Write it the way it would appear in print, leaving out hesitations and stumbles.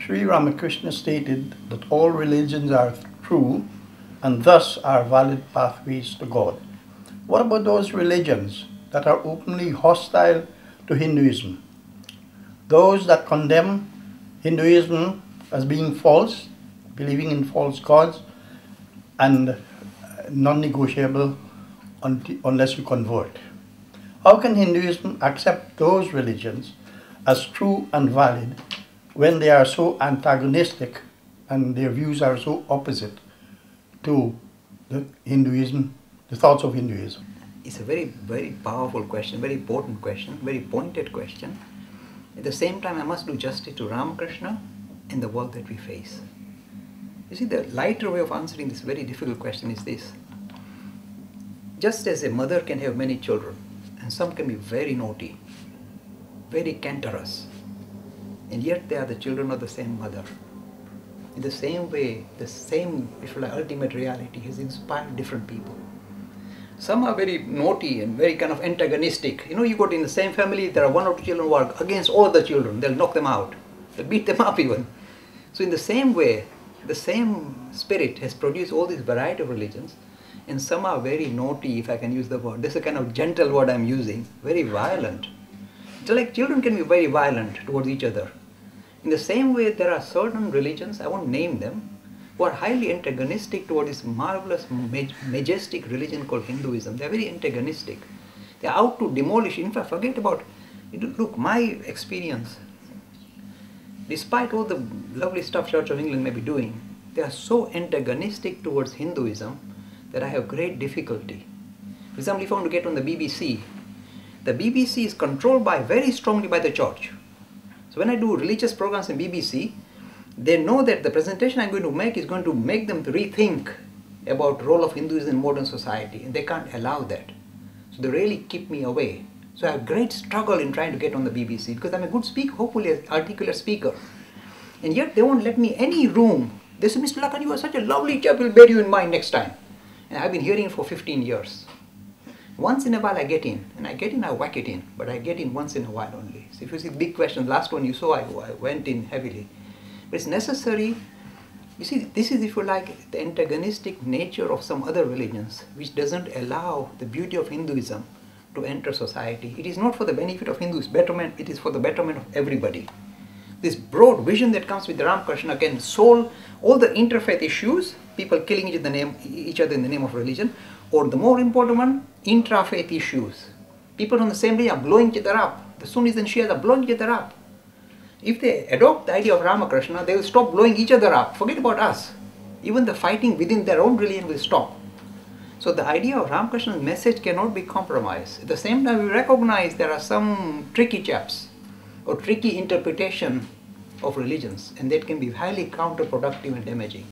Sri Ramakrishna stated that all religions are true and thus are valid pathways to God. What about those religions that are openly hostile to Hinduism? Those that condemn Hinduism as being false, believing in false gods, and non-negotiable unless you convert. How can Hinduism accept those religions as true and valid when they are so antagonistic and their views are so opposite to the thoughts of Hinduism? It's a very, very powerful question, very important question, very pointed question. At the same time, I must do justice to Ramakrishna and the world that we face. You see, the lighter way of answering this very difficult question is this. Just as a mother can have many children, and some can be very naughty, very cantankerous, and yet they are the children of the same mother. In the same way, the same, if you like, ultimate reality has inspired different people. Some are very naughty and very kind of antagonistic. You know, you got in the same family, there are one or two children who are against all the children. They'll knock them out. They'll beat them up even. So in the same way, the same spirit has produced all these variety of religions, and some are very naughty, if I can use the word. This is a kind of gentle word I'm using, very violent. So like children can be very violent towards each other. In the same way, there are certain religions, I won't name them, who are highly antagonistic toward this marvelous, majestic religion called Hinduism. They're very antagonistic. They're out to demolish. In fact, forget about, look, my experience, despite all the lovely stuff Church of England may be doing, they are so antagonistic towards Hinduism that I have great difficulty. For example, if I want to get on the BBC is controlled very strongly by the church. So when I do religious programs in BBC, they know that the presentation I'm going to make is going to make them rethink about the role of Hinduism in modern society, and they can't allow that. So they really keep me away. So I have great struggle in trying to get on the BBC because I'm a good speaker, hopefully an articulate speaker. And yet they won't let me any room. They say, Mr. Lakhani, you are such a lovely chap, we'll bear you in mind next time. And I've been hearing it for 15 years. Once in a while I get in, and I get in, I whack it in, but I get in once in a while only. So if you see the big question, last one you saw, I went in heavily. But it's necessary. You see, this is, if you like, the antagonistic nature of some other religions, which doesn't allow the beauty of Hinduism to enter society. It is not for the benefit of Hindus' betterment, it is for the betterment of everybody. This broad vision that comes with Ramakrishna can solve all the interfaith issues, people killing each other in the name of religion, or the more important one, intra-faith issues. People on the same day are blowing each other up. The Sunnis and Shias are blowing each other up. If they adopt the idea of Ramakrishna, they will stop blowing each other up. Forget about us. Even the fighting within their own religion will stop. So the idea of Ramakrishna's message cannot be compromised. At the same time, we recognize there are some tricky chaps or tricky interpretation of religions, and that can be highly counterproductive and damaging.